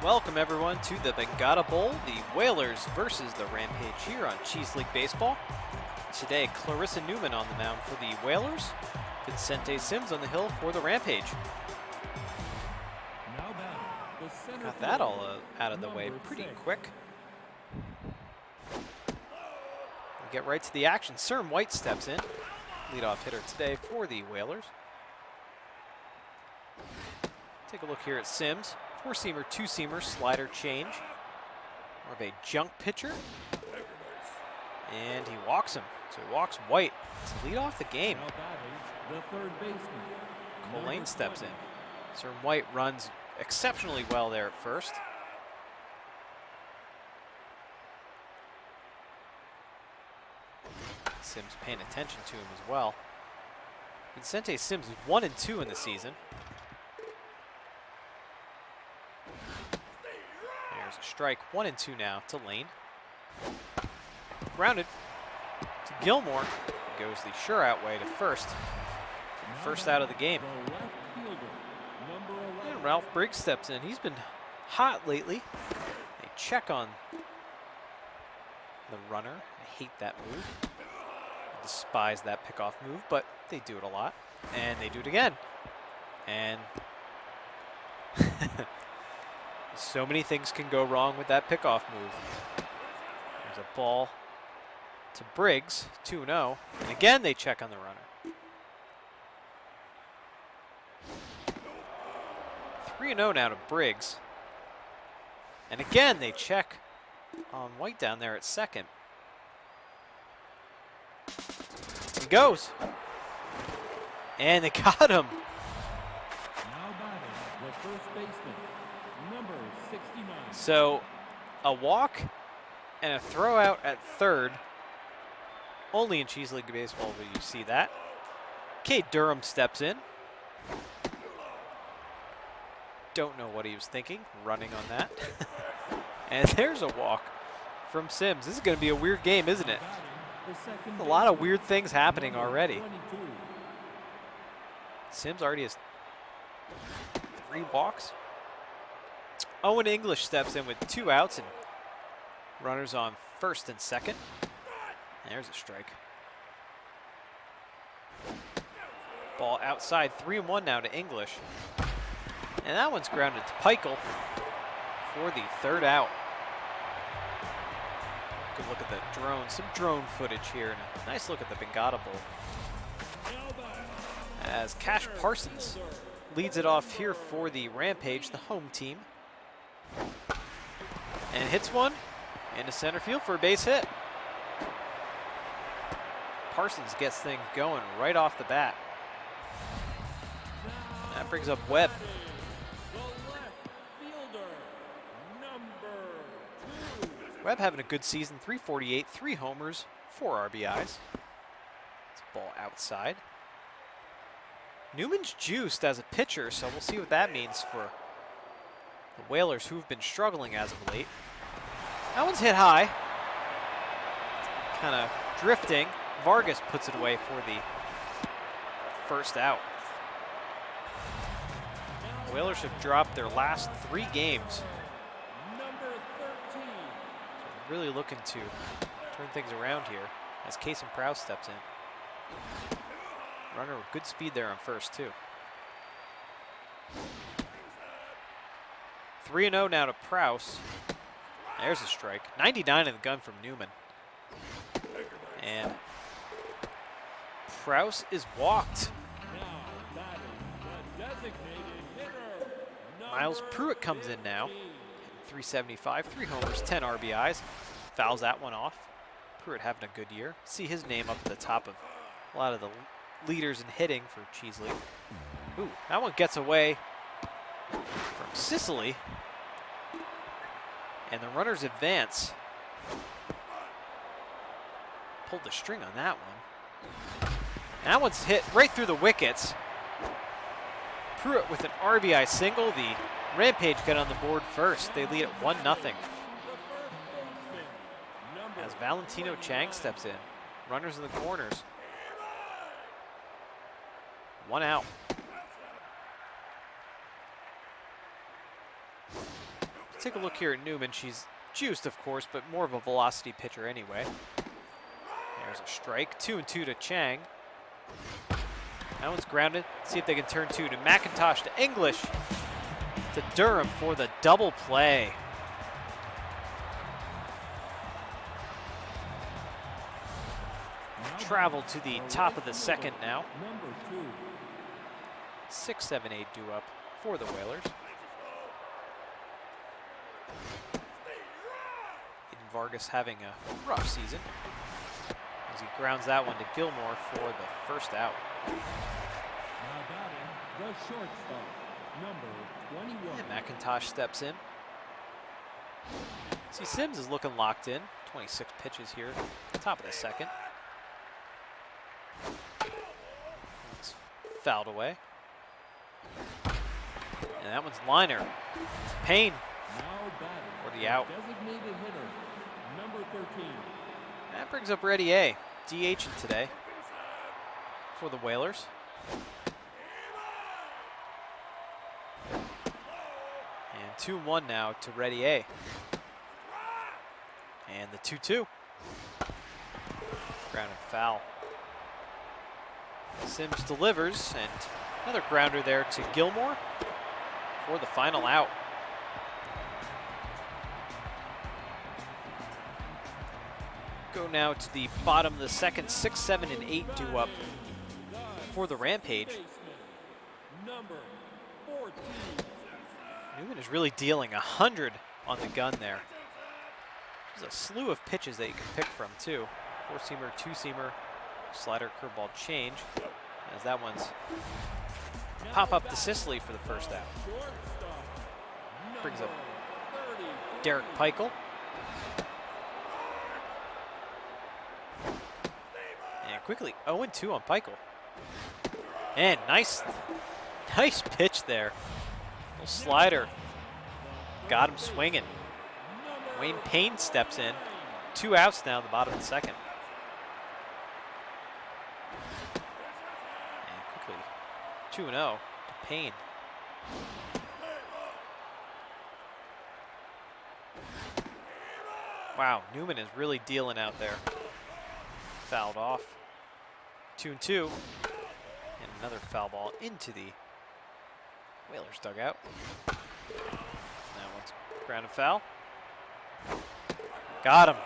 Welcome everyone to the Bengata Bowl, the Whalers versus the Rampage here on Cheese League Baseball. Today, Clarissa Newman on the mound for the Whalers, Vicente Sims on the hill for the Rampage. Got that all out of the way pretty quick. We get right to the action. Serm White steps in, leadoff hitter today for the Whalers. Take a look here at Sims. Four-seamer, two-seamer, slider change. More of a junk pitcher. And he walks him. So he walks White to lead off the game. The third baseman. Colane steps in. Sir White runs exceptionally well there at first. Sims paying attention to him as well. Vicente Sims is 1-2 in the season. There's a strike, 1-2 now to Lane. Grounded to Gilmore. Goes the sure out way to first. First out of the game. And Ralph Briggs steps in. He's been hot lately. They check on the runner. I hate that move. I despise that pickoff move, but they do it a lot. And they do it again. And so many things can go wrong with that pickoff move. There's a ball to Briggs, 2-0. And again, they check on the runner. 3-0 now to Briggs. And again, they check on White down there at second. He goes. And they got him. Now batting, the first baseman, number 69. So, a walk and a throw out at third. Only in Cheese League Baseball will you see that. Cade Durham steps in. Don't know what he was thinking, running on that. And there's a walk from Sims. This is going to be a weird game, isn't it? A lot of weird things happening already. Sims already has 3 walks. Owen English steps in with 2 outs and runners on first and second. There's a strike. Ball outside, 3-1 now to English. And that one's grounded to Peichel for the third out. Good look at the drone, some drone footage here, and a nice look at the Bengata Bowl. As Cash Parsons leads it off here for the Rampage, the home team. And hits one into center field for a base hit. Parsons gets things going right off the bat. That brings up Webb. Webb having a good season, 348, 3 homers, 4 RBIs. It's a ball outside. Newman's juiced as a pitcher, so we'll see what that means for the Whalers, who've been struggling as of late. That one's hit high. Kind of drifting. Vargas puts it away for the first out. Whalers have dropped their last 3 games. Really looking to turn things around here as Kason Prowse steps in. Runner with good speed there on first, too. 3-0 now to Prowse. There's a strike. 99 in the gun from Newman. And Prowse is walked. Miles Pruitt comes in now. 375, 3 homers, 10 RBIs. Fouls that one off. Pruitt having a good year. See his name up at the top of a lot of the leaders in hitting for Cheese League. Ooh, that one gets away from Sicily. And the runners advance. Pulled the string on that one. That one's hit right through the wickets. Pruitt with an RBI single. The Rampage get on the board first. They lead at 1-0. As Valentino Chang steps in. Runners in the corners. 1 out. take a look here at Newman. She's juiced, of course, but more of a velocity pitcher anyway. There's a strike. 2-2 to Chang. That one's grounded. See if they can turn 2 to McIntosh to English to Durham for the double play. Travel to the top of the second now. 6, 7, 8 due up for the Whalers. Aiden Vargas having a rough season as he grounds that one to Gilmore for the first out. Now batting, the shortstop, number 21. And McIntosh steps in. See, Sims is looking locked in. 26 pitches here, top of the second. It's fouled away. And that one's liner. Payne for the out. Designated hitter, number 13. That brings up Reddy A. DHing today for the Whalers. And 2-1 now to Reddy A. And the 2-2. Grounded foul. Sims delivers, and another grounder there to Gilmore for the final out. Go now to the bottom of the second. 6, 7, and 8 due up for the Rampage. Number 14. Newman is really dealing 100 on the gun there. There's a slew of pitches that you can pick from too. 4-seamer, 2-seamer, slider, curveball, change. As that one's a pop up to Sicily for the first out. Brings up Derek Peichel. And quickly 0-2 on Peichel. And nice pitch there. Little slider. Got him swinging. Wayne Payne steps in. 2 outs now at the bottom of the second. And quickly 2-0 to Payne. Wow, Newman is really dealing out there. Fouled off. 2-2. And another foul ball into the Whalers dugout. That one's grounded foul. Got him.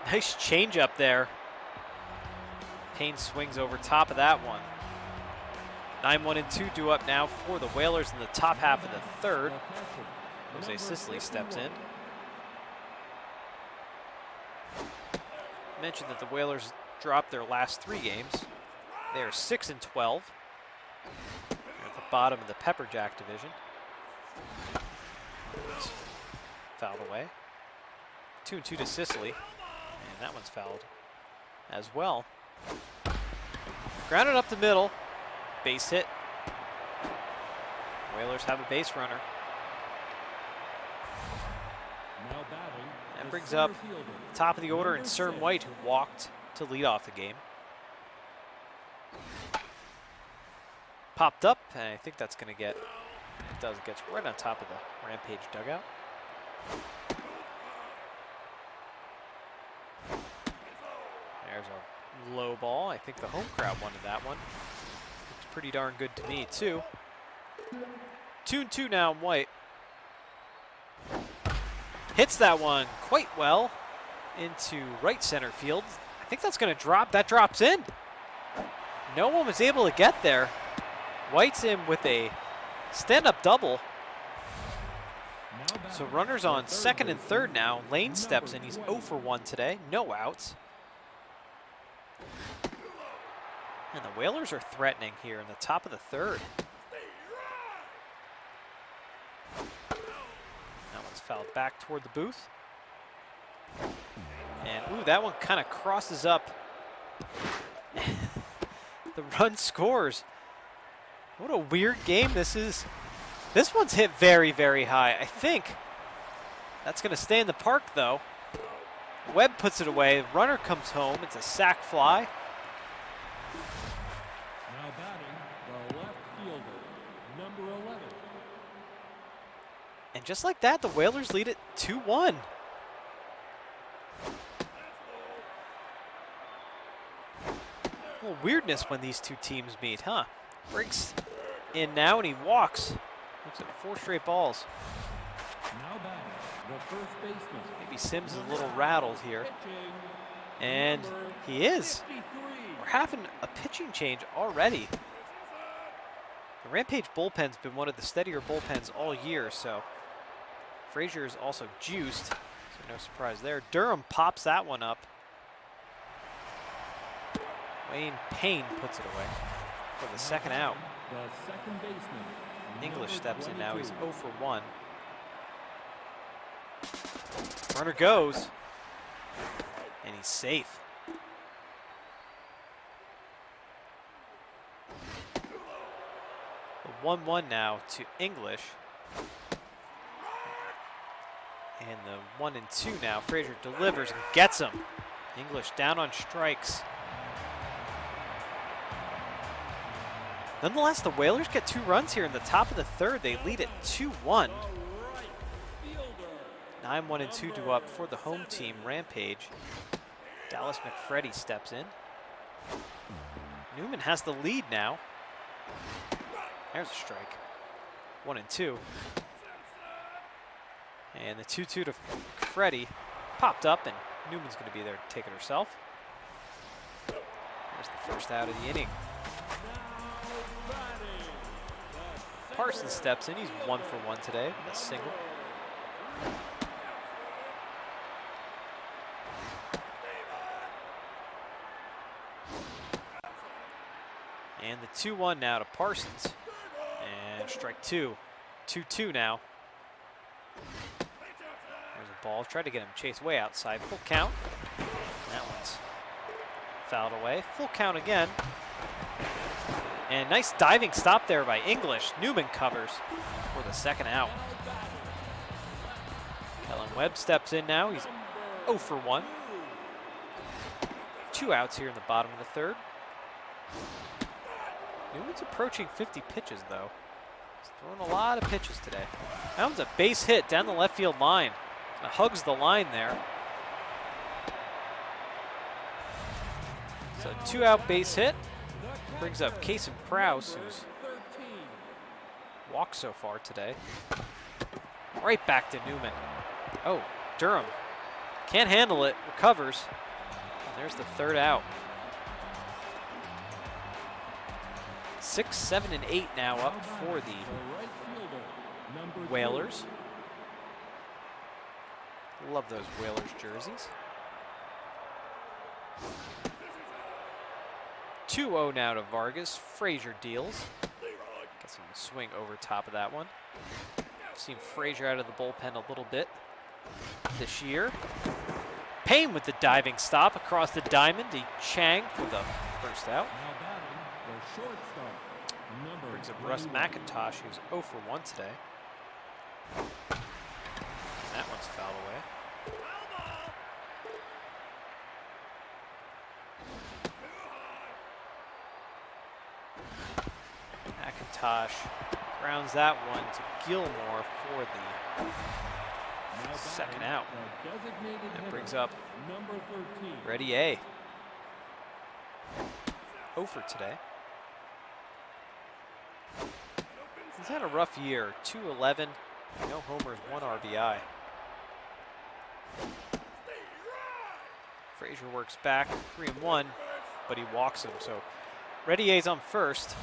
Nice change up there. Payne swings over top of that one. 9-1 and 2 due up now for the Whalers in the top half of the third. Jose Sicily steps in. Mentioned that the Whalers dropped their last 3 games. They are 6 and 12. They're at the bottom of the Pepper Jack division. It's fouled away. 2-2 to Sicily. And that one's fouled as well. Grounded up the middle. Base hit. Whalers have a base runner. Now batting, That brings up top of the order and Serm White, who walked to lead off the game. Popped up, and I think that's going to get, it does, it gets right on top of the Rampage dugout. There's a low ball. I think the home crowd wanted that one. Looks pretty darn good to me, too. 2-2 now, White. Hits that one quite well into right center field. I think that's going to drop. That drops in. No one was able to get there. White's in with a stand-up double. So runners on second and third now. Lane steps in. He's 0 for 1 today. No outs. And the Whalers are threatening here in the top of the third. That one's fouled back toward the booth. And, ooh, that one kind of crosses up. The run scores. What a weird game this is. This one's hit very, very high. I think that's going to stay in the park, though. Webb puts it away. The runner comes home. It's a sac fly. now batting, the left fielder, number 11. And just like that, the Whalers lead it 2-1. A little weirdness when these two teams meet, huh? Briggs in now, and he walks. Looks at 4 straight balls. Now batting, the first baseman. Maybe Sims is a little rattled here. Pitching, And number he is. 53. We're having a pitching change already. The Rampage bullpen's been one of the steadier bullpens all year, so Frazier is also juiced, so no surprise there. Durham pops that one up. Wayne Payne puts it away for the second out. The second baseman. English number steps in now. He's 22. 0 for 1. Runner goes, and he's safe. The 1-1 now to English. And the 1-2 now. Frazier delivers and gets him. English down on strikes. Nonetheless, the Whalers get 2 runs here in the top of the third. They lead it 2-1. 9-1-2 to up for the home team, Rampage. Dallas McFreddy steps in. Newman has the lead now. There's a strike. 1-2. And the 2-2 to McFreddy popped up, and Newman's going to be there to take it herself. There's the first out of the inning. Parsons steps in. He's 1 for 1 today with a single. And the 2-1 now to Parsons. And strike 2. 2-2 now. There's a ball. Tried to get him chased way outside. Full count. That one's fouled away. Full count again. And nice diving stop there by English. Newman covers for the second out. Kellen Webb steps in now. He's 0 for 1. 2 outs here in the bottom of the third. Newman's approaching 50 pitches, though. He's throwing a lot of pitches today. That one's a base hit down the left field line. Hugs the line there. So 2-out base hit. Brings up Kason Prowse, who's walked so far today. Right back to Newman. Oh, Durham can't handle it, recovers. And there's the third out. 6, 7, and 8 now up for the Whalers. Love those Whalers jerseys. 2-0 now to Vargas. Frazier deals. Gets him to swing over top of that one. Seen Frazier out of the bullpen a little bit this year. Payne with the diving stop across the diamond to Chang for the first out. Brings up Russ McIntosh, who's 0 for 1 today. And that one's fouled away. McIntosh grounds that one to Gilmore for the second out. That brings up Ready A. 0 for today. He's had a rough year. 2-11, no homers, 1 RBI. Frazier works back, 3-1, but he walks him. So Ready A's on first.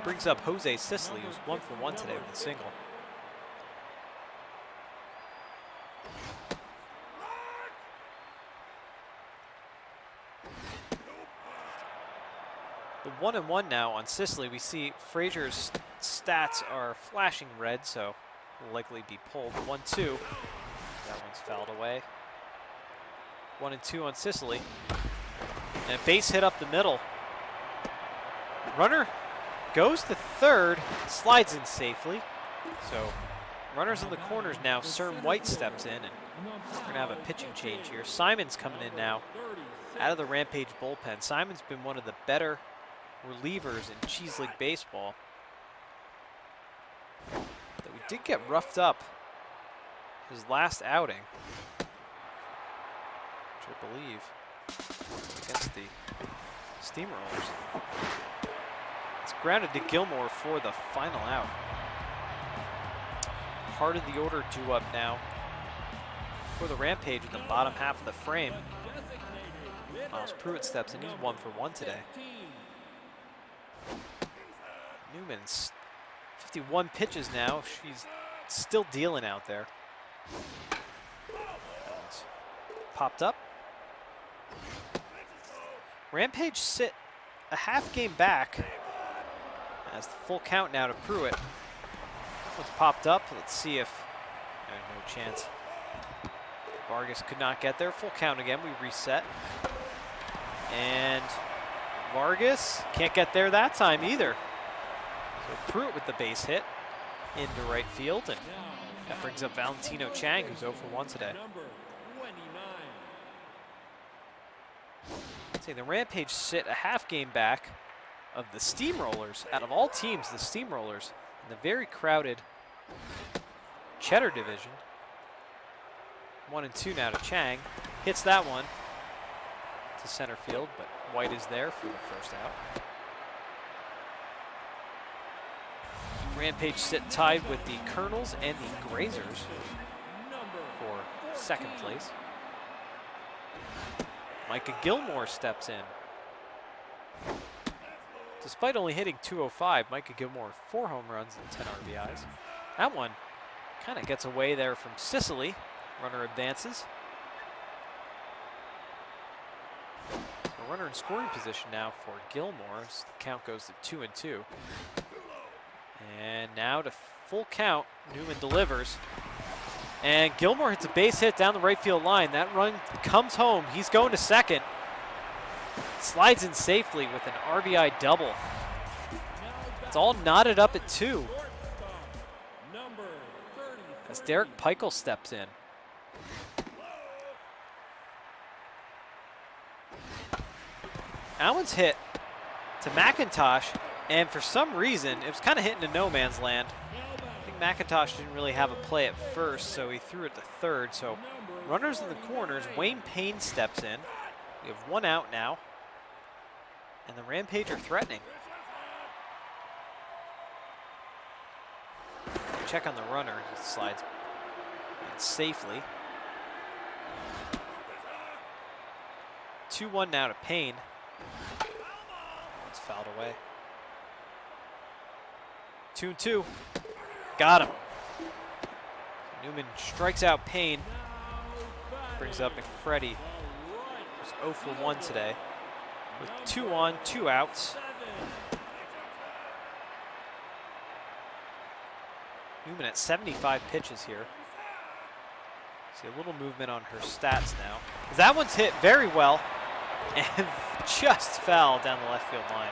Brings up Jose Sicily, who's 1 for 1 today with a single. The 1-1 now on Sicily. We see Frazier's stats are flashing red, so will likely be pulled. 1-2. That one's fouled away. 1-2 on Sicily. And a base hit up the middle. Runner goes to third, slides in safely. So runners in the corners now. Cern White steps in, and we're going to have a pitching change here. Simon's coming in now out of the Rampage bullpen. Simon's been one of the better relievers in Cheese League baseball that we did get roughed up his last outing, which I believe against the Steamrollers. It's grounded to Gilmore for the final out. Part of the order due up now for the Rampage in the bottom half of the frame. Miles Pruitt steps in. He's 1 for 1 today. Newman's 51 pitches now. She's still dealing out there. Popped up. Rampage sit a half game back. As the full count now to Pruitt. One's popped up. Let's see if no chance. Vargas could not get there. Full count again. We reset. And Vargas can't get there that time either. So Pruitt with the base hit into right field, and that brings up Valentino Chang, who's 0 for 1 today. See, the Rampage sit a half game back of the Steamrollers. Out of all teams, the Steamrollers in the very crowded Cheddar division. 1 and 2 now to Chang. Hits that one to center field, but White is there for the first out. Rampage sit tied with the Colonels and the Grazers for second place. Micah Gilmore steps in. Despite only hitting .205, Micah Gilmore 4 home runs and 10 RBIs. That one kind of gets away there from Sicily. Runner advances. A runner in scoring position now for Gilmore. So the count goes to 2 and 2. And now to full count, Newman delivers. And Gilmore hits a base hit down the right field line. That run comes home. He's going to second. Slides in safely with an RBI double. It's all knotted up at 2. As Derek Peichel steps in. Allen's hit to McIntosh, and for some reason, it was kind of hitting to no man's land. I think McIntosh didn't really have a play at first, so he threw it to third. So runners in the corners, Wayne Payne steps in. We have 1 out now, and the Rampage are threatening. Check on the runner, he slides safely. 2-1 now to Payne. It's fouled away. 2-2. Got him. Newman strikes out Payne. Brings up McFreddy, who's 0 for 1 today. With 2 on, 2 outs. Newman at 75 pitches here. See a little movement on her stats now. That one's hit very well and just foul down the left field line.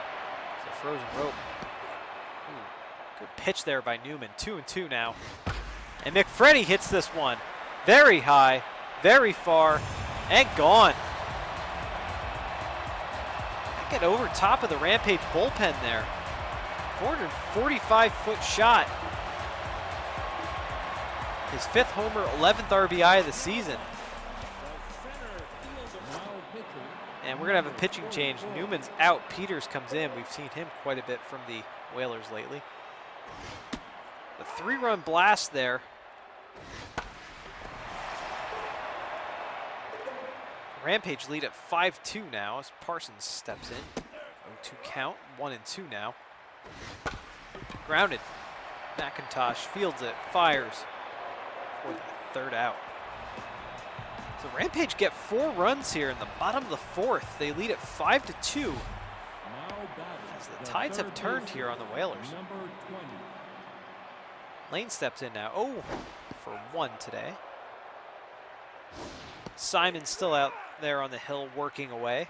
It's a frozen rope. Ooh, good pitch there by Newman. 2 and 2 now. And McFreddy hits this one very high, very far, and gone. Get over top of the Rampage bullpen there. 445-foot shot. His 5th homer, 11th RBI of the season. And we're going to have a pitching change. Newman's out. Peters comes in. We've seen him quite a bit from the Whalers lately. The 3-run blast there. Rampage lead at 5-2 now as Parsons steps in. 0-2 count. 1 and 2 now. Grounded. McIntosh fields it. Fires. For the 3rd out. So Rampage get 4 runs here in the bottom of the 4th. They lead at 5-2. As the tides have turned here on the Whalers. Lane steps in now. 0 for 1 today. Simon's still out there on the hill working away.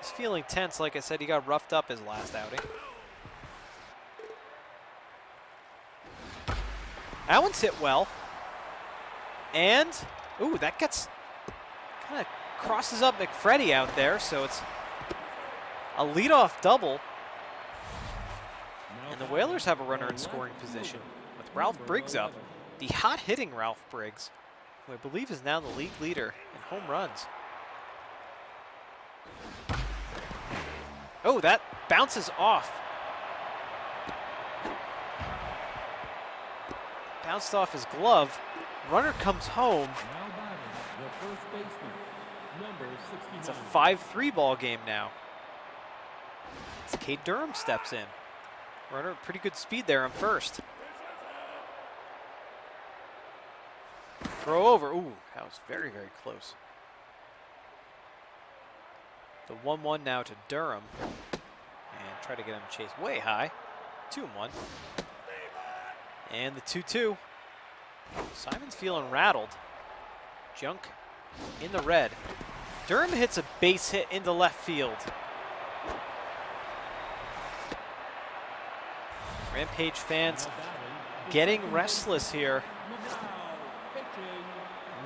He's feeling tense. Like I said, he got roughed up his last outing. Allen's hit well. And, ooh, that gets, kind of crosses up McFreddy out there, so it's a leadoff double. And the Whalers have a runner in scoring position with Ralph Briggs up. The hot-hitting Ralph Briggs, who I believe is now the league leader in home runs. Oh, that bounces off. Bounced off his glove. Runner comes home. Now batting, the first baseman, number 69. It's a 5-3 ball game now. As Cade Durham steps in. Runner at pretty good speed there on first. Throw over. Ooh, that was very, very close. The 1-1 now to Durham. And try to get him chased way high. 2-1. And the 2-2. Simon's feeling rattled. Junk in the red. Durham hits a base hit into left field. Rampage fans getting restless here.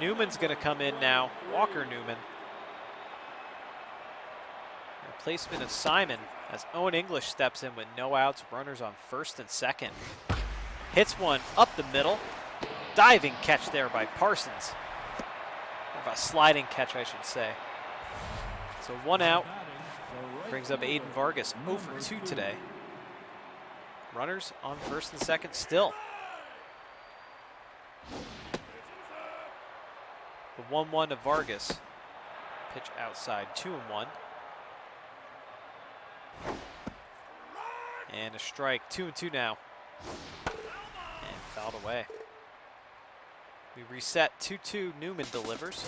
Newman's going to come in now. Walker Newman. Replacement of Simon as Owen English steps in with no outs, runners on first and second. Hits one up the middle. Diving catch there by Parsons. Or a sliding catch, I should say. So 1 out. Brings up Aiden Vargas, 0 for 2 today. Runners on first and second still. The 1-1 to Vargas. Pitch outside, 2-1. And a strike, 2-2 now. And fouled away. We reset, 2-2, Newman delivers.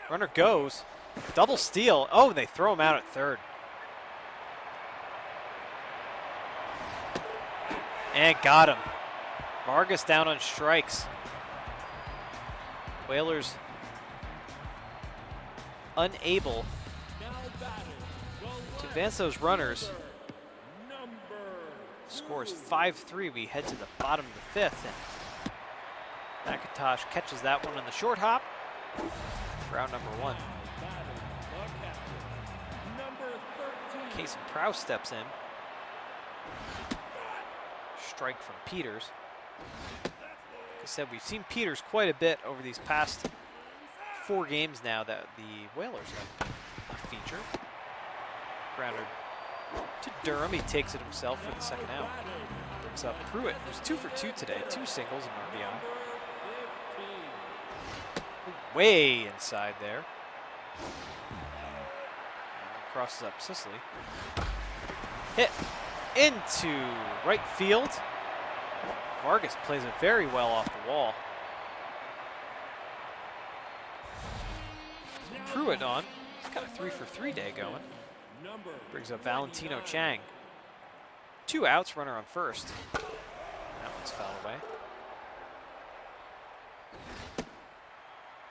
Runner goes, double steal. Oh, they throw him out at third. And got him. Vargas down on strikes. Whalers unable to advance those runners. Score is 5-3. We head to the bottom of the fifth. And McIntosh catches that one on the short hop for out number 1. Casey Prowse steps in. Strike from Peters. Like I said, we've seen Peters quite a bit over these past 4 games now that the Whalers have featured. Grounder to Durham. He takes it himself for the second out. Brings up Pruitt, who's 2 for 2 today. 2 singles and RBI. Way inside there. Crosses up Sicily. Hit into right field. Vargas plays it very well off the wall. Pruitt on. He's got a 3 for 3 day going. Brings up Valentino Chang. 2 outs, runner on first. That one's fouled away.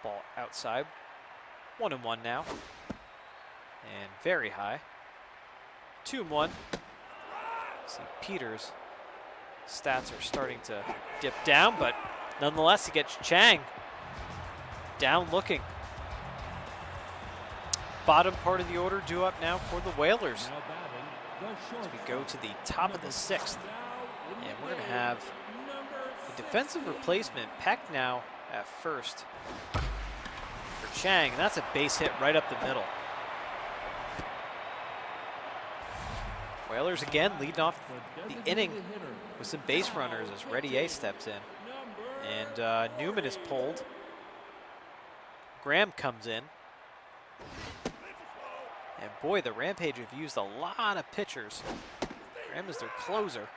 Ball outside. 1-1 now. And very high. 2-1. See Peters' stats are starting to dip down, but nonetheless he gets Chang down looking. Bottom part of the order due up now for the Whalers. As we go to the top of the 6th. And we're going to have a defensive replacement, Peck now at first for Chang, and that's a base hit right up the middle. Whalers again leading off the inning with some base runners as Reddy A steps in. And Newman is pulled. Graham comes in. And boy, the Rampage have used a lot of pitchers. Graham is their closer.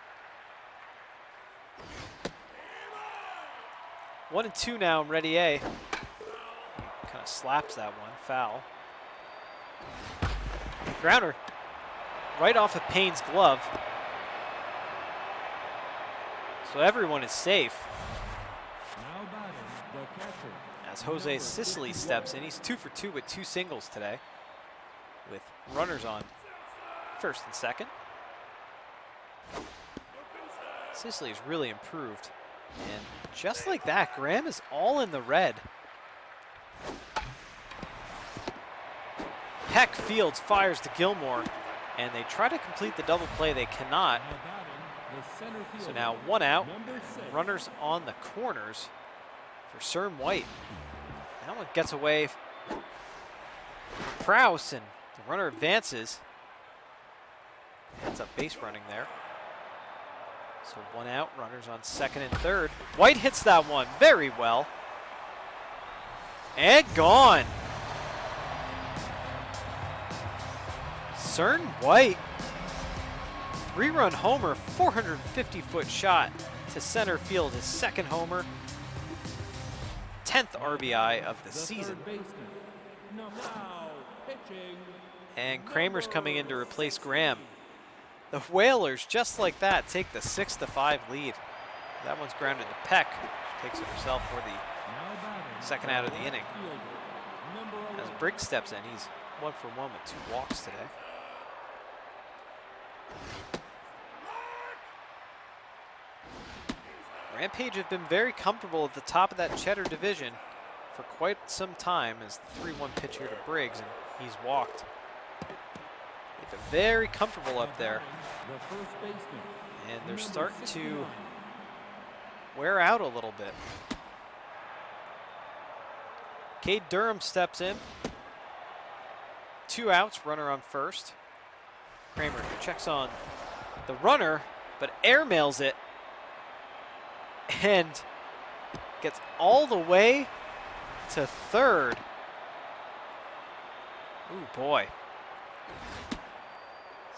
1-2 now, Reddy A. Kind of slaps that one, foul. Grounder. Right off of Payne's glove. So everyone is safe. As Jose Sicily steps in, he's 2 for 2 with 2 singles today, with runners on first and second. Sicily's really improved. And just like that, Graham is all in the red. Peck fields, fires to Gilmore. And they try to complete the double play. They cannot. The center fielder. So now 1 out. Number 6. Runners on the corners for Cern White. That one gets away from Prowse, and the runner advances. That's a base running there. So 1 out, runners on second and third. White hits that one very well. And gone. Cern White, 3-run homer, 450-foot shot to center field, his second homer, 10th RBI of the season. Third baseman. Now pitching. And Kramer's coming in to replace Graham. The Whalers, just like that, take the 6-5 lead. That one's grounded to Peck. She takes it herself for the Now batting. second out of the inning. Fielder. Number As 11. Briggs steps in, he's 1 for 1 with 2 walks today. Rampage have been very comfortable at the top of that Cheddar division for quite some time as the 3-1 pitch here to Briggs, and he's walked. They've been very comfortable up there, The first baseman. and they're Number starting to 69. wear out a little bit. Cade Durham steps in. 2 outs, runner on first. Kramer checks on the runner, but airmails it and gets all the way to third. Ooh, boy.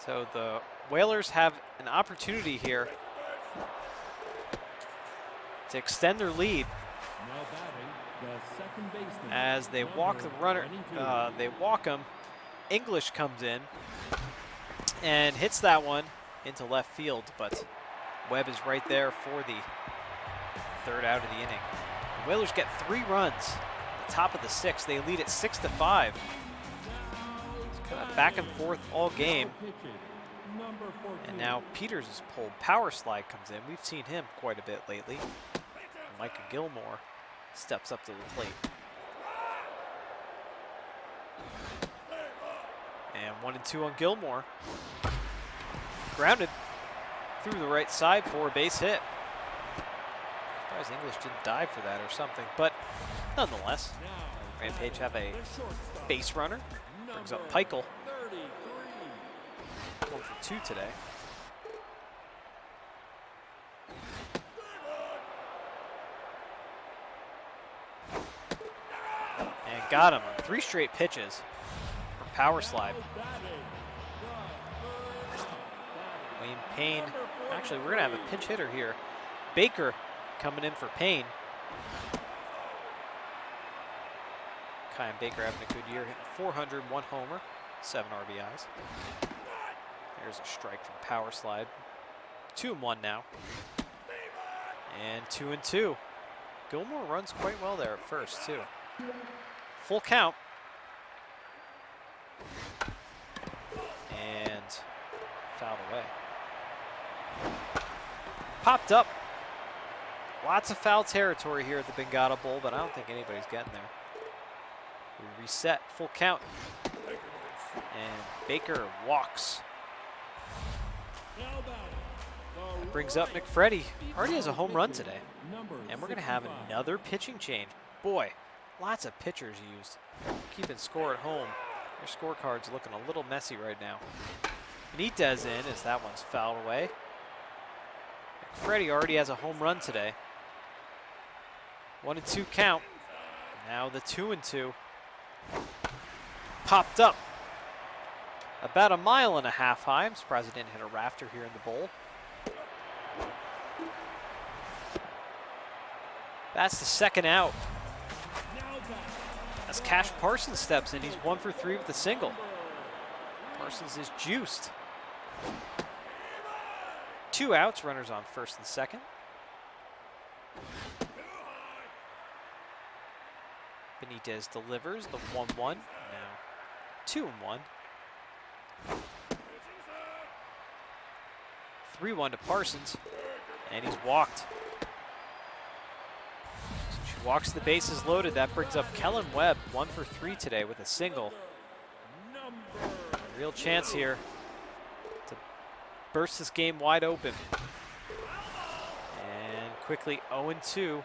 So the Whalers have an opportunity here to extend their lead Now batting. The second baseman. as they walk the Number runner. 22. They walk him. English comes in and hits that one into left field, but Webb is right there for the 3rd out of the inning. The Whalers get 3 runs at the top of the 6th. They lead it 6-5. It's kind of back and forth all game. Pitching. Number 14. And now Peters is pulled. Power slide comes in. We've seen him quite a bit lately. And Micah Gilmore steps up to the plate. And 1-2 on Gilmore. Grounded through the right side for a base hit. Surprised English didn't dive for that or something, but nonetheless, Now Rampage have a the shortstop. base runner. Brings up Number Peichel. 33. 1 for 2 today. And got him on 3 straight pitches for power slide. Wayne Payne. Actually, we're going to have a pinch hitter here. Baker coming in for Payne. Kyan Baker having a good year, hitting 400, 1 homer, 7 RBIs. There's a strike from power slide. 2-1 now. And 2-2. Gilmore runs quite well there at first, too. Full count. And fouled away. Popped up. Lots of foul territory here at the Bengata Bowl, but I don't think anybody's getting there. We reset, full count. And Baker walks. That brings up McFreddy. Already has a home run today. And we're going to have another pitching change. Boy, lots of pitchers used. Keeping score at home. Your scorecard's looking a little messy right now. Benitez in as that one's fouled away. McFreddy already has a home run today. 1-2 count. Now the 2-2. Popped up. About 1.5 miles high. I'm surprised he didn't hit a rafter here in the bowl. That's the 2nd out. As Cash Parsons steps in, he's 1 for 3 with a single. Parsons is juiced. 2 outs, runners on first and second. Benitez delivers the 1-1. Now 2-1. 3-1 to Parsons, and he's walked. So she walks the bases loaded. That brings up Kellen Webb, 1 for 3 today with a single. A real chance here to burst this game wide open. quickly 0-2.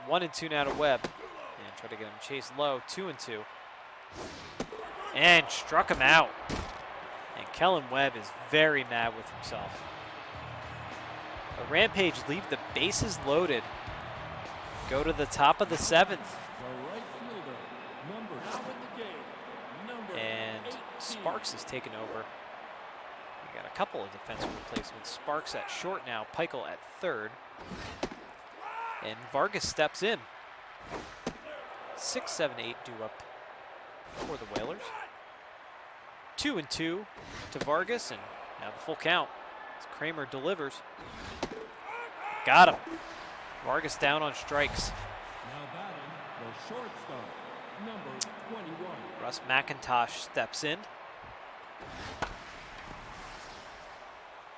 1-2 now to Webb. And try to get him chased low. 2-2. And struck him out. And Kellen Webb is very mad with himself. The Rampage leave the bases loaded. Go to the top of the 7th. The right fielder, number 2 in the game, number And 18. Sparks has taken over. We got a couple of defensive replacements. Sparks at short now, Peichel at third. And Vargas steps in. 6, 7, 8 due up for the Whalers. 2-2 to Vargas, and now the full count as Kramer delivers. Got him. Vargas down on strikes. Now batting, the shortstop, number 21. Russ McIntosh steps in.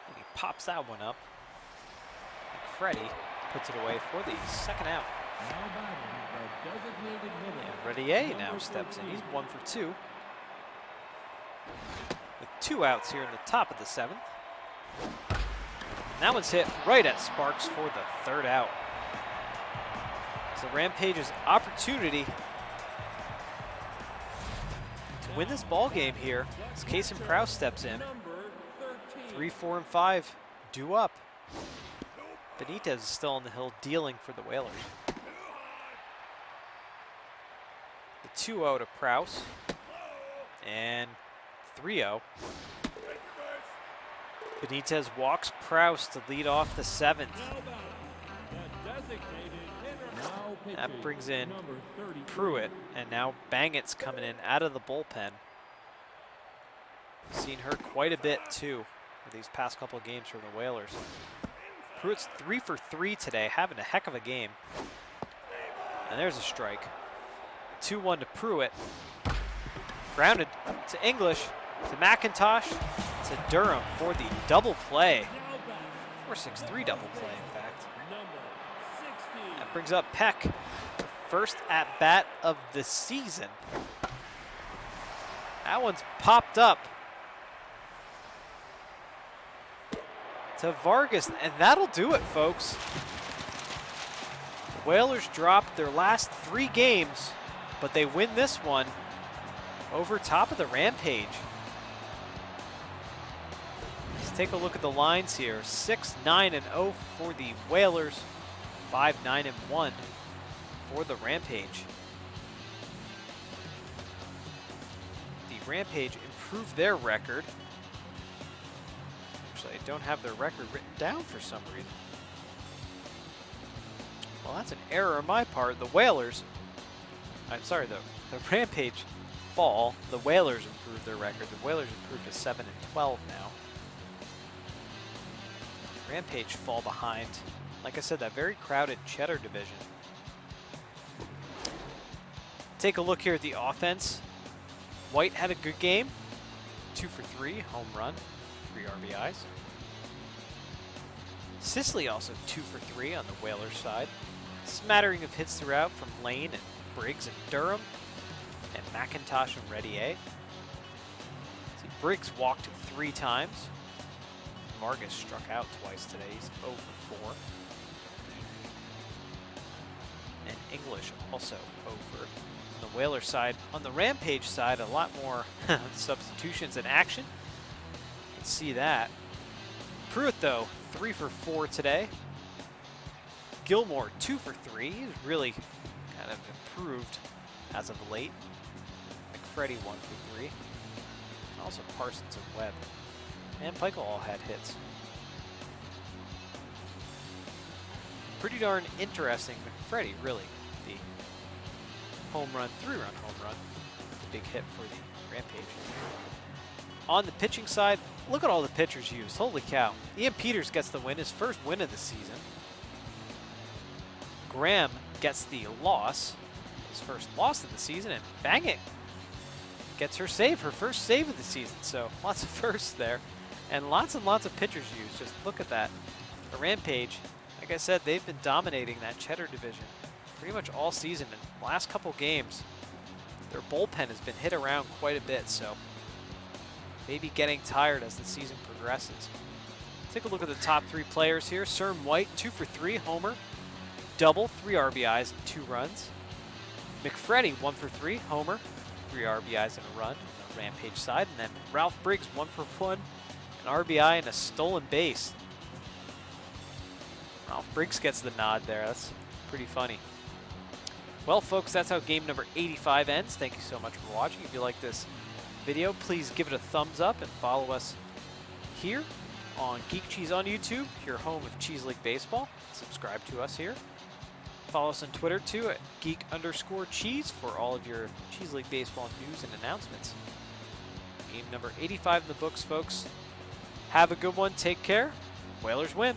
And he pops that one up. And Freddie puts it away for the second out. Now batting, the designated hitter. And Redier now number steps in. 13. He's 1 for 2. With 2 outs here in the top of the 7th. And that one's hit right at Sparks for the third out. So Rampage's opportunity to win this ball game here as Kason Prouse steps in. Number 13. 3, 4, and 5 due up. Benitez is still on the hill dealing for the Whalers. The 2-0 to Prouse. And 3-0. Benitez walks Prouse to lead off the 7th. Now batting, the designated hitter. Now pitching, That brings in number 33. Pruitt, and now Bangett's coming in out of the bullpen. Seen her quite a bit too for these past couple of games from the Whalers. Pruitt's 3 for 3 today, having a heck of a game. And there's a strike. 2-1 to Pruitt. Grounded to English, to McIntosh, to Durham for the double play. 4-6-3 double play, in fact. Number 16. That brings up Peck, the first at-bat of the season. That one's popped up to Vargas, and that'll do it, folks. The Whalers dropped their last 3 games, but they win this one over top of the Rampage. Let's take a look at the lines here. 6-9-0 for the Whalers. 5-9-1 for the Rampage. The Rampage improved their record. Actually, I don't have their record written down for some reason. Well, that's an error on my part. The Whalers, I'm sorry, the Rampage fall. The Whalers improved their record. The Whalers improved to 7-12 now. Rampage fall behind. Like I said, that very crowded Cheddar division. Take a look here at the offense. White had a good game. 2 for 3, home run, 3 RBIs. Sisley also 2 for 3 on the Whalers side. Smattering of hits throughout from Lane and Briggs and Durham, and McIntosh and Redier. See, Briggs walked 3 times. Vargas struck out twice today. He's 0 for 4. And English also 0 for. On the Whaler side, on the Rampage side, a lot more substitutions in action. You can see that. Pruitt, though, 3 for 4 today. Gilmore, 2 for 3. He's really kind of improved as of late. McFreddy, 1 for 3. Also Parsons and Webb. And Peichel all had hits. Pretty darn interesting. McFreddy, really, the home run, 3-run home run. The big hit for the Rampage. On the pitching side, look at all the pitchers used. Holy cow. Ian Peters gets the win, his first win of the season. Graham gets the loss, his first loss of the season, and Banget gets her save, her first save of the season. So lots of firsts there, and lots of pitchers used. Just look at that. The Rampage, like I said, they've been dominating that Cheddar division pretty much all season. And the last couple games, their bullpen has been hit around quite a bit, so maybe getting tired as the season progresses. Take a look at the top 3 players here. Serm White, 2 for 3, homer. Double, 3 RBIs and 2 runs. McFreddy, 1 for 3, homer. 3 RBIs and a run on the Rampage side. And then Ralph Briggs, 1 for 1, an RBI and a stolen base. Ralph Briggs gets the nod there. That's pretty funny. Well, folks, that's how game number 85 ends. Thank you so much for watching. If you like this video, please give it a thumbs up and follow us here on Geek Cheese on YouTube, your home of Cheese League Baseball. Subscribe to us here. Follow us on Twitter, too, at geek_cheese for all of your Cheese League Baseball news and announcements. Game number 85 in the books, folks. Have a good one. Take care. Whalers win.